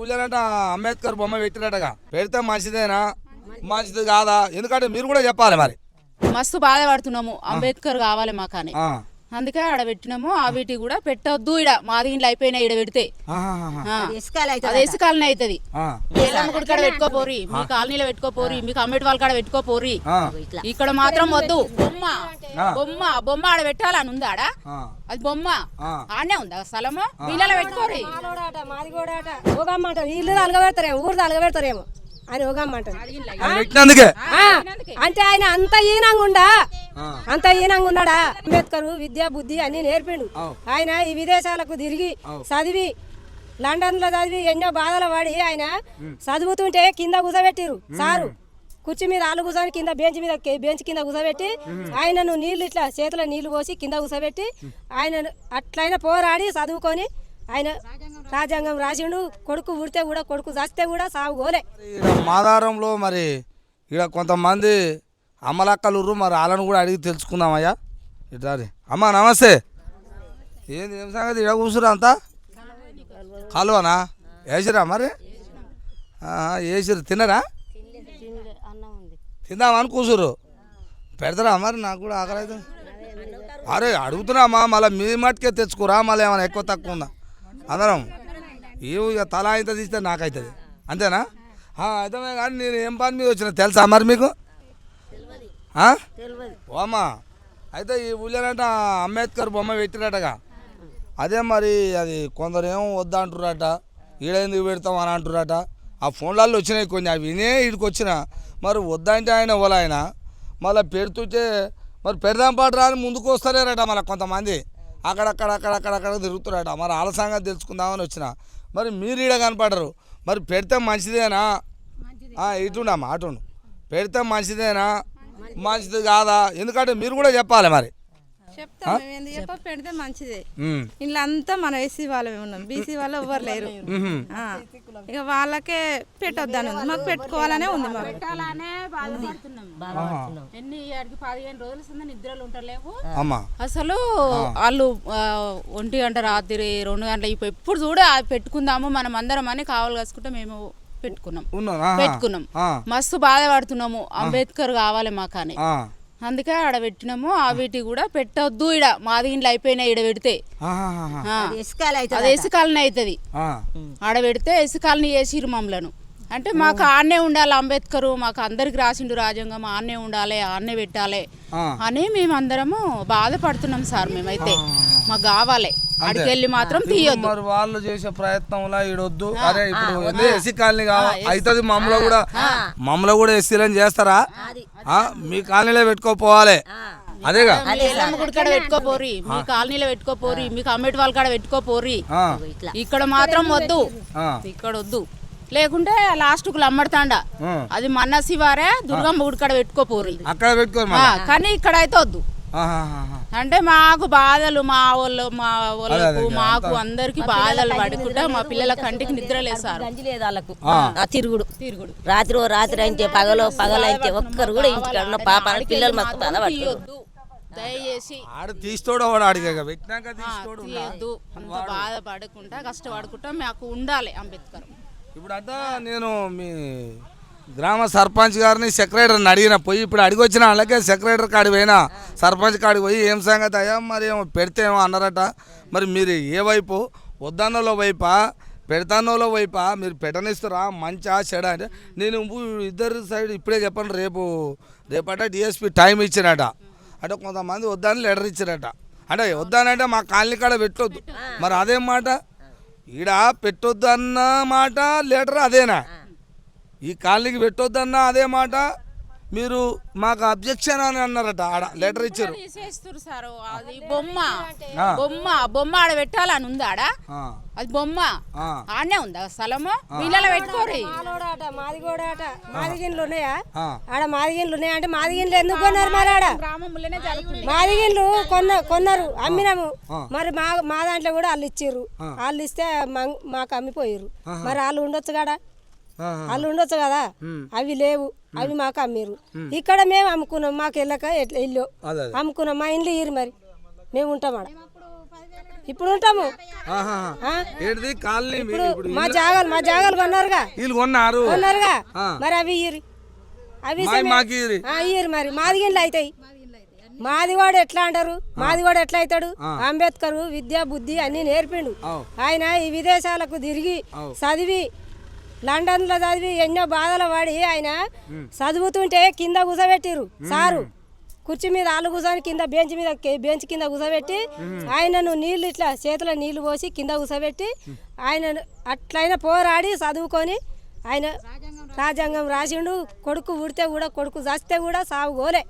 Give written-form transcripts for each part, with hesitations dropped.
ఊళ్ళోనంట అంబేద్కర్ బొమ్మ పెట్టినట్టుగా పెడితే మంచిదేనా మంచిది కాదా? ఎందుకంటే మీరు కూడా చెప్పాలి. మరి మస్తు బాధపడుతున్నాము, అంబేద్కర్ కావాలి మాకని, అందుకే ఆడ పెట్టినాము. ఆ వీటి కూడా పెట్టొద్దు, ఇడ మాది ఇంట్లో అయిపోయినాయి, ఇడ పెడితే అది ఇసుకాలనే అవుతుంది. ఎల్లమ్మ గుడి కాడ పెట్టుకోపోరి, మీ కాలనీలో పెట్టుకోపోరి, మీకు అమ్మేటి వాళ్ళ కాడ పెట్టుకోపోరి, ఇక్కడ మాత్రం వద్దు. బొమ్మ బొమ్మ బొమ్మ ఆడ పెట్టాలని ఉంది, ఆడ అది బొమ్మ ఆడనే ఉందా స్థలము, వీళ్ళలో పెట్టుకోరి. ఇల్లు తలగబెడతారేమో, ఊరు తలగబెడతారేమో అని ఓగమ్మంటారు. అంటే ఆయన అంత ఈనంగా ఉన్నాడా? అంబేద్కర్ విద్యా బుద్ధి అన్ని నేర్పిండు. ఆయన ఈ విదేశాలకు తిరిగి చదివి, లండన్ లో చదివి ఎన్నో బాధలు పడి ఆయన చదువుతుంటే కింద కూర్చోబెట్టిరు సారు. కుర్చీ మీద ఆలు కూర్చొని కింద బెంచ్ కింద కూర్చోబెట్టి ఆయనను నీళ్లు ఇట్లా చేతిలో నీళ్లు పోసి కింద కూర్చోబెట్టి ఆయన అట్లయినా పోరాడి చదువుకొని ఆయన రాజ్యాంగం రాసిండు. కొడుకు ఉడితే కూడా, కొడుకు చస్తే కూడా సాగుకోలే. మాదారంలో మరి ఇక్కడ కొంతమంది అమ్మలక్కలు మరి వాళ్ళని కూడా అడిగి తెలుసుకుందామయ్యా. ఇట్లా అమ్మ నమస్తే. ఏంది ఏం సంగతి? ఇక్కడ కూర్చురా అంతా కలువనా వేసిరా? మరి వేసిరు, తిన్నరా? తిందామని కూర్చురు, పెడతారా? మరి నాకు కూడా ఆకలి అవుతుంది. అరే అడుగుతున్నామా, మళ్ళీ మీ మట్టుకే తెచ్చుకోరా? మళ్ళీ ఏమైనా ఎక్కువ తక్కువ ఉందా? అందరం ఇక తలా ఇంత తీస్తే నాకవుతుంది, అంతేనా? అయితే కానీ నేను ఏం పని మీద వచ్చిన తెలుసా మరి మీకు? ఓమ్మా, అయితే ఈ ఊళ్ళోనంట అంబేద్కర్ బొమ్మ పెట్టినట్టుగా, అదే మరి అది కొందరు ఏమో వద్దా అంటున్నారట, ఈడ ఎందుకు పెడతాం అని అంటున్నారట. ఆ ఫోన్లలో వచ్చినాయి కొన్ని, అవి వినే వీడికి వచ్చిన. మరి వద్దంటే ఆయన ఎవరు ఆయన మళ్ళీ పెడుతుంటే మరి పెడదాం పాటరా అని ముందుకు వస్తలేరట. మళ్ళీ కొంతమంది అక్కడక్కడ తిరుగుతున్నారట. మరి వాళ్ళ సంగతి తెలుసుకుందామని వచ్చిన. మరి మీరు ఈడ కనపడరు, మరి పెడితే మంచిదేనా? ఇటుండమ్మా అటుండు, పెడితే మంచిదేనా మంచిది కాదా? ఎందుకంటే మీరు కూడా చెప్పాలి. మరి చెప్తాం, పెడితే మంచిదే. ఇంట్లో అంతా మనం ఎస్సీ వాళ్ళమే ఉన్నాం, బీసీ వాళ్ళు ఎవ్వరు లేరు. ఇక వాళ్ళకే పెట్టొద్దని ఉంది, మాకు పెట్టుకోవాలనే ఉంది. మాకు పెట్టాలనే బాధపడుతున్నాం. 15 రోజుల నిద్రలు ఉంటలేవు అసలు. వాళ్ళు 1 గంట రాత్రి 2 గంటల ఎప్పుడు చూడ పెట్టుకుందాము మనం అందరం అని కావాలి కాసుకుంటే మేము పెట్టుకున్నాం. మస్తు బాధపడుతున్నాము, అంబేద్కర్ కావాలి మాకని, అందుకే ఆడ పెట్టినాము. ఆ వీటి కూడా పెట్టొద్దు, ఇడ మాది ఇంట్లో అయిపోయినాయి, ఇడ పెడితే అది ఇసుకాలనే అవుతుంది. ఆడ పెడితే ఇసుకాలని వేసిరు మమ్మలను. అంటే మాకు ఆడనే ఉండాలి అంబేద్కర్, మాకు అందరికి రాసిండు రాజ్యాంగం, ఆడనే ఉండాలి, ఆడనే పెట్టాలి అని మేమందరము బాధపడుతున్నాం సార్. మేమైతే మాకు కావాలి, అడికెళ్ళి మాత్రం తీయొద్దు. మరి వాళ్ళు చేసే ప్రయత్నంలో ఈడొద్దు. అరే ఇప్పుడు ఎస్సీ కాలనీ అవుతుంది, మమ్మల్ని కూడా ఎస్సీలని చేస్తారా? మీ కాలనీలో పెట్టుకోపోవాలి. అదేగా ఎల్లమ్మ గుడి కాడ పెట్టుకోపోరి, మీ కాలనీలో పెట్టుకోపోరి, మీకు అమ్మేటి వాళ్ళ కాడ పెట్టుకోపోరి, ఇక్కడ మాత్రం వద్దు, ఇక్కడ వద్దు. లేకుంటే లాస్ట్ కు అమ్మడతాండ అది మన్న శివారే దుర్గమ్మ గుడి కాడ పెట్టుకోపోరి, కానీ ఇక్కడ అయితే వద్దు. అంటే మాకు బాధలు, మా వాళ్ళకు మాకు అందరికి బాధలు పడుకుంటా మా పిల్లల కంటికి నిద్ర లేసారు. తిరుగుడు రాత్రి అయితే పగలైతే ఒక్కరు కూడా ఇంటికి పాప పిల్లలు మాకు బాధపడద్దు. దయచేసి తీయద్దు, అంత బాధపడకుండా కష్టపడుకుంటా మాకు ఉండాలి అంబేద్కర్. ఇప్పుడు అంతా నేను మీ గ్రామ సర్పంచ్ గారిని సెక్రటరీని అడిగిన పోయి, ఇప్పుడు అడిగి వచ్చిన వాళ్ళకే సెక్రటరీ కాడికి పోయినా, సర్పంచ్ కాడికి పోయి ఏం సంగతి అయ్యా మరి ఏమో పెడితే ఏమో అన్నారట. మరి మీరు ఏ వైపు, వద్దన్నోలో వైపా పెడతాన్నోలో వైపా? మీరు మంచా చెడా అంటే నేను ఇద్దరు సైడ్ ఇప్పుడే చెప్పండి. రేపట డిఎస్పీ టైం ఇచ్చినట, అంటే కొంతమంది వద్దని లెటర్ ఇచ్చారట. అంటే వద్దానంటే మా కాలనీ కాడ పెట్టొద్దు. మరి అదేం మాట? ఈడ పెట్టొద్దు అన్న మాట లెటర్ అదేనా? ఈ కాలనీకి పెట్టొద్దన్న అదే మాట? మీరు మాకు అబ్జెక్షన్ అని అన్నారట, ఆడ లెటర్ ఇచ్చారు. అది బొమ్మ ఆడ పెట్టాలని ఉంది, ఆడ అది బొమ్మ ఆడనే ఉందా స్థలము, వీళ్ళలో పెట్టుకోరు. మాదిగిన్లు ఉన్నాయా? ఆడ మాదిగిన్లు ఉన్నాయా అంటే మాదిగిన్లు ఎందుకు కొన్నారు? మరి ఆడ మాదిగిన్లు కొన్నారు, అమ్మినాము. మరి మా దాంట్లో కూడా వాళ్ళు ఇచ్చిర్రు, వాళ్ళు ఇస్తే మాకు అమ్మిపోయారు. మరి వాళ్ళు ఉండొచ్చు కదా, వాళ్ళు ఉండొచ్చు కదా. అవి లేవు, అవి మాకు అమ్మిరు. ఇక్కడ మేము అమ్ముకున్నాం, మాకు వెళ్ళక ఇల్లు అమ్ముకున్నాం. మా ఇండ్లు ఇరు, మరి మేము ఉంటాం ఆడ. ఇప్పుడు ఉంటాము ఏంటిది కాలనీ ఇప్పుడు మా జాగాలు కొన్నారుగా వీళ్ళు కొన్నారు మరి అవి ఇయ్యరు అవి మాకి ఇయ్యరు మరి మాది గిన్నెలు అవుతాయి మాది కూడా ఎట్లా అంటారు మాది కూడా ఎట్లా అవుతాడు అంబేద్కర్ విద్యా బుద్ధి అన్ని నేర్పిండు ఆయన ఈ విదేశాలకు తిరిగి చదివి లండన్లో చదివి ఎన్నో బాధలు పడి ఆయన చదువుతుంటే కింద కూసబెట్టిరు సారు కుర్చీ మీద ఆళ్ళు కూర్చొని కింద బెంచ్ కింద కూసబెట్టి ఆయనను నీళ్లు ఇట్లా చేతిలో నీళ్లు పోసి కింద కూసబెట్టి ఆయన అట్లయినా పోరాడి చదువుకొని ఆయన రాజ్యాంగం రాసిండు కొడుకు ఉడితే కూడా కొడుకు చస్తే కూడా సాగు గోలే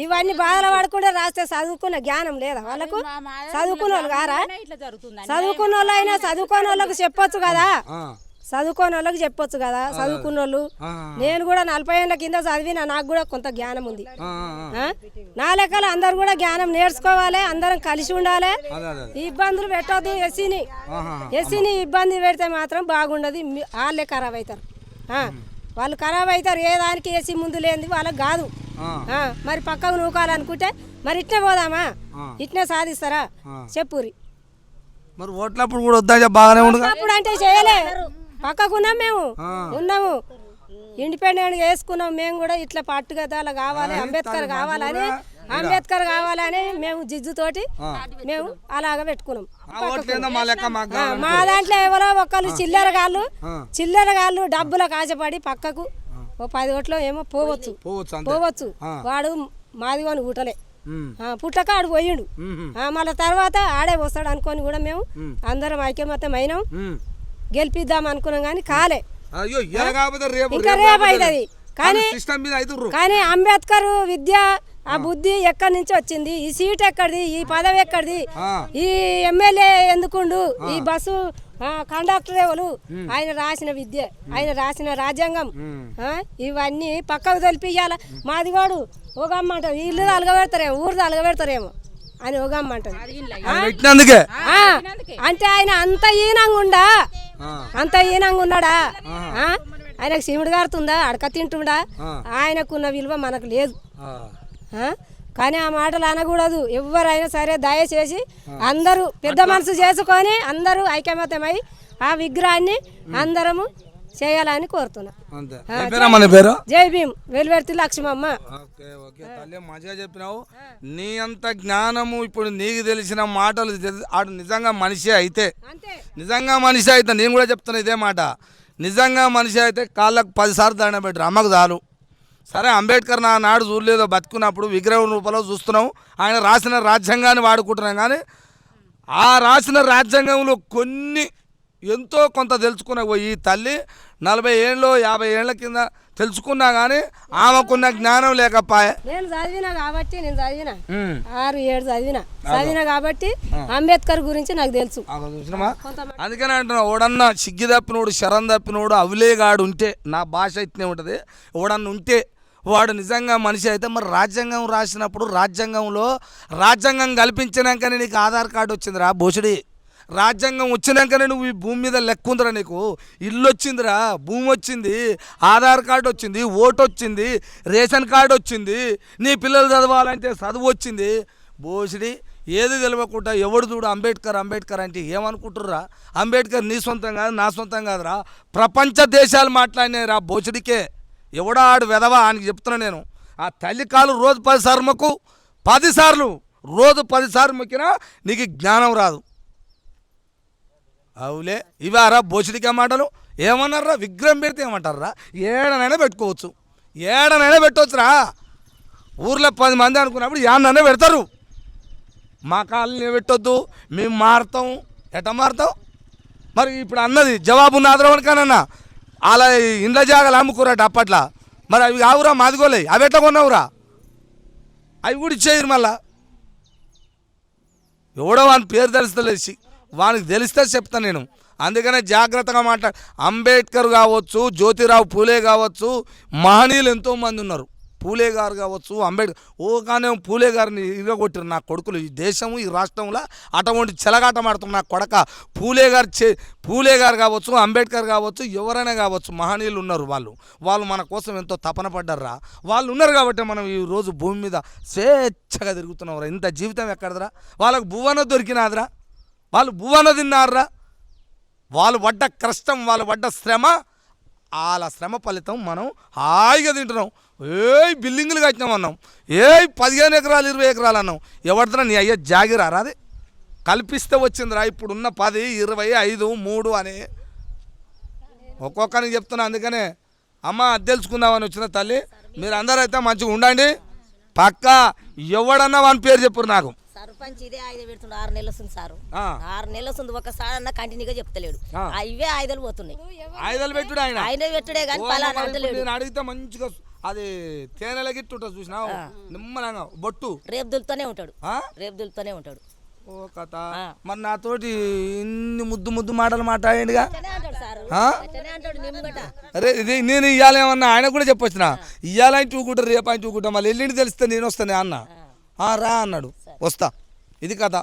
ఇవన్నీ బాధలు పడకుండా రాస్తే చదువుకున్న జ్ఞానం లేదా వాళ్ళకు చదువుకున్న వాళ్ళు కారా చదువుకున్న వాళ్ళు అయినా చదువుకోని వాళ్ళకు చెప్పొచ్చు కదా చదువుకోని వాళ్ళకి చెప్పొచ్చు కదా చదువుకున్న వాళ్ళు నేను కూడా 40 ఏళ్ళ కింద చదివిన నాకు కూడా కొంత జ్ఞానం ఉంది నా లెక్కలు అందరు కూడా జ్ఞానం నేర్చుకోవాలి అందరం కలిసి ఉండాలి ఇబ్బందులు పెట్టొద్దు ఎస్సీని ఇబ్బంది పెడితే మాత్రం బాగుండదు వాళ్ళే ఖరాబ్ అవుతారు వాళ్ళు ఖరాబ్ అవుతారు ఏ దానికి ఎస్సీ ముందు లేనిది వాళ్ళకి కాదు మరి పక్కకు నూకాలనుకుంటే మరి ఇట్నే పోదామా ఇట్నే సాధిస్తారా చెప్పురి మరి ఓట్లప్పుడు కూడా వద్దా బాగానే ఉండదు అప్పుడు అంటే చేయలే పక్కకున్నాం మేము ఉన్నాము ఇండిపెండెంట్ వేసుకున్నాం మేము కూడా ఇట్లా పట్టుగదాల కావాలి అంబేద్కర్ కావాలని మేము జిజ్జుతోటి మేము అలాగ పెట్టుకున్నాం మా దాంట్లో ఎవరో ఒకళ్ళు చిల్లరగాళ్ళు డబ్బుల కాచపడి పక్కకు ఓ 10 ఓట్లో ఏమో పోవచ్చు వాడు మాదిగోని ఊటలే పుట్టక ఆడు పోయిండు మళ్ళీ తర్వాత ఆడే వస్తాడు అనుకొని కూడా మేము అందరం ఐక్యమత్యం అయినాం గెలిపిద్దాం అనుకున్నాం కానీ కాలే ఇంకా రేపు అవుతుంది కానీ అంబేద్కర్ విద్య ఆ బుద్ధి ఎక్కడి నుంచి వచ్చింది ఈ సీట్ ఎక్కడిది ఈ పదవి ఎక్కడిది ఈ ఎమ్మెల్యే ఎందుకుండు ఈ బస్సు కండక్టర్ ఎవరు ఆయన రాసిన విద్య ఆయన రాసిన రాజ్యాంగం ఇవన్నీ పక్కకు తొలిపియాల మాదిగోడు ఒగమ్మంటారు ఇల్లు అలగబెడతారేమో ఊరు అలగబెడతారేమో అని ఒగమ్మంటారు అంటే ఆయన అంత ఈనంగా ఉన్నాడా ఆయనకు శివుడు గారుతుందా అడక తింటుండా ఆయనకున్న విలువ మనకు లేదు కానీ ఆ మాటలు అనకూడదు ఎవరైనా సరే దయచేసి అందరూ పెద్ద మనసు చేసుకొని అందరూ ఐకమత్యమై ఆ విగ్రహాన్ని అందరము చేయాలని కోరుతున్నా జై భీమ్ వెలువెర్తి లక్ష్మమ్మ మంచిగా చెప్పినావు నీ అంత జ్ఞానము ఇప్పుడు నీకు తెలిసిన మాటలు ఆడు నిజంగా మనిషి అయితే నేను కూడా చెప్తున్నా ఇదే మాట నిజంగా మనిషి అయితే కాళ్ళకు 10 సార్లు దండం పెట్టరు అమ్మకు చాలు సరే అంబేద్కర్ నాడు చూడలేదో బతుకున్నప్పుడు విగ్రహం రూపంలో చూస్తున్నాం ఆయన రాసిన రాజ్యాంగాన్ని వాడుకుంటున్నాం కానీ ఆ రాసిన రాజ్యాంగంలో కొన్ని ఎంతో కొంత తెలుసుకున్న ఈ తల్లి 40 ఏళ్ళు 50 ఏళ్ళ కింద తెలుసుకున్నా కానీ ఆమెకున్న జ్ఞానం లేకపోయా నేను చదివినా కాబట్టి 6-7 చదివినా కాబట్టి అంబేద్కర్ గురించి నాకు తెలుసు అందుకనే అంటున్నా ఓడన్నా సిగ్గి తప్పినోడు శరం తప్పినోడు అవిలేగాడు ఉంటే నా భాష ఇట్నే ఉంటుంది ఓడన్నా ఉంటే వాడు నిజంగా మనిషి అయితే మరి రాజ్యాంగం రాసినప్పుడు రాజ్యాంగం కల్పించినాకనే నీకు ఆధార్ కార్డు వచ్చిందిరా బోసుడి రాజ్యాంగం వచ్చినాకనే నువ్వు ఈ భూమి మీద లెక్క ఉందిరా నీకు ఇల్లు వచ్చిందిరా భూమి వచ్చింది ఆధార్ కార్డు వచ్చింది ఓటు వచ్చింది రేషన్ కార్డు వచ్చింది నీ పిల్లలు చదవాలంటే చదువు వచ్చింది బోసుడి ఏది తెలియకుండా ఎవడు చూడు అంబేద్కర్ అంటే ఏమనుకుంటుర్రా అంబేద్కర్ నీ సొంతం కాదు నా సొంతం కాదురా ప్రపంచ దేశాలు మాట్లాడినాయి బోసుడికే ఎవడా ఆడు వెదవా అని చెప్తున్నా నేను ఆ తల్లి కాలు రోజు 10 సార్లు మొక్కు 10 సార్లు రోజు 10 సార్లు మొక్కినా నీకు జ్ఞానం రాదు అవులే ఇవారా బోసుడికే మాటలు ఏమన్నారా విగ్రహం పెడితే ఏమంటారా ఏడనైనా పెట్టవచ్చురా ఊర్లో 10 మంది అనుకున్నప్పుడు ఏడనైనా పెడతారు మా కాళ్ళని పెట్టొద్దు మేము మారుతాం ఎట్ట మారుతాం మరి ఇప్పుడు అన్నది జవాబు నాదరవనికానన్నా అలా ఇండ్ల జాగాలు అమ్ముకోరట అప్పట్లో మరి అవి కావురా మాదిగోలే అవి ఎట్లా కొన్నావురా అవి కూడా ఇచ్చేయరు మళ్ళా ఎవడో వాని పేరు తెలుస్తలేసి వానికి తెలిస్తే చెప్తాను నేను అందుకనే జాగ్రత్తగా అంబేద్కర్ కావచ్చు జ్యోతిరావు పూలే కావచ్చు మహనీయులు ఎంతోమంది ఉన్నారు పూలే గారు కావచ్చు, అంబేద్కర్ కానీ పూలే గారిని ఇరగొట్టిరు నా కొడుకులు. ఈ దేశము ఈ రాష్ట్రంలో అటువంటి చెలగాటం ఆడుతున్న నా కొడక. పూలే గారు కావచ్చు, అంబేద్కర్ కావచ్చు, ఎవరైనా కావచ్చు, మహనీయులు ఉన్నారు. వాళ్ళు మన కోసం ఎంతో తపన పడ్డారా. వాళ్ళు ఉన్నారు కాబట్టి మనం ఈరోజు భూమి మీద స్వేచ్ఛగా తిరుగుతున్నాం రా. ఇంత జీవితం ఎక్కడదరా? వాళ్ళకు భువన దొరికినాదిరా, వాళ్ళు భువన తిన్నారా. వాళ్ళు పడ్డ కష్టం, వాళ్ళు పడ్డ శ్రమ, వాళ్ళ శ్రమ ఫలితం మనం హాయిగా తింటున్నాం. బిల్డింగులు కట్టినాం అన్నాం, 15 ఎకరాలు 20 ఎకరాలు అన్నాం. ఎవరితో నీ అయ్యే జాగిరారా? అది కల్పిస్తే వచ్చిందిరా. ఇప్పుడున్న 10, 25, 3 అని ఒక్కొక్కరికి చెప్తున్నా. అందుకనే అమ్మ అది తెలుసుకుందామని వచ్చిన తల్లి, మీరు అందరైతే మంచిగా ఉండండి. పక్కా ఎవడన్నా వాని పేరు చెప్పురు నాకు. సర్పంచ్ ఇదే ఆయుధం పెడుతుండు 6 నెలలు వస్తుంది సారు. 6 నెలలు వస్తుంది, ఒకసారి అన్న కంటిన్యూగా చెప్తలేడు. ఇవే ఆయుధాలు పోతున్నాయి. ఆయుధాలు పెట్టుడు ఆయన పెట్టుడే కానీ పలానా అంటలేడు. నేను అడిగితే మంచిగా అది తేనెల గిట్టు ఉంటుంది చూసినావు, నిమ్మలంగా బొట్టు రేపు దులుతూనే ఉంటాడు. ఓ కథ. మరి నాతోటి ఇన్ని ముద్దు మాటలు మాట్లాడండిగా. అరే ఇది నేను ఇవ్వాలేమన్నా ఆయన కూడా చెప్పొచ్చిన. ఇవ్వాలని చూకుంటా, రేపు ఆయన చూకుంటా, మళ్ళీ ఎల్లుండి తెలిస్తే నేను వస్తాను అన్న. రా అన్నాడు, వస్తా. ఇది కథ.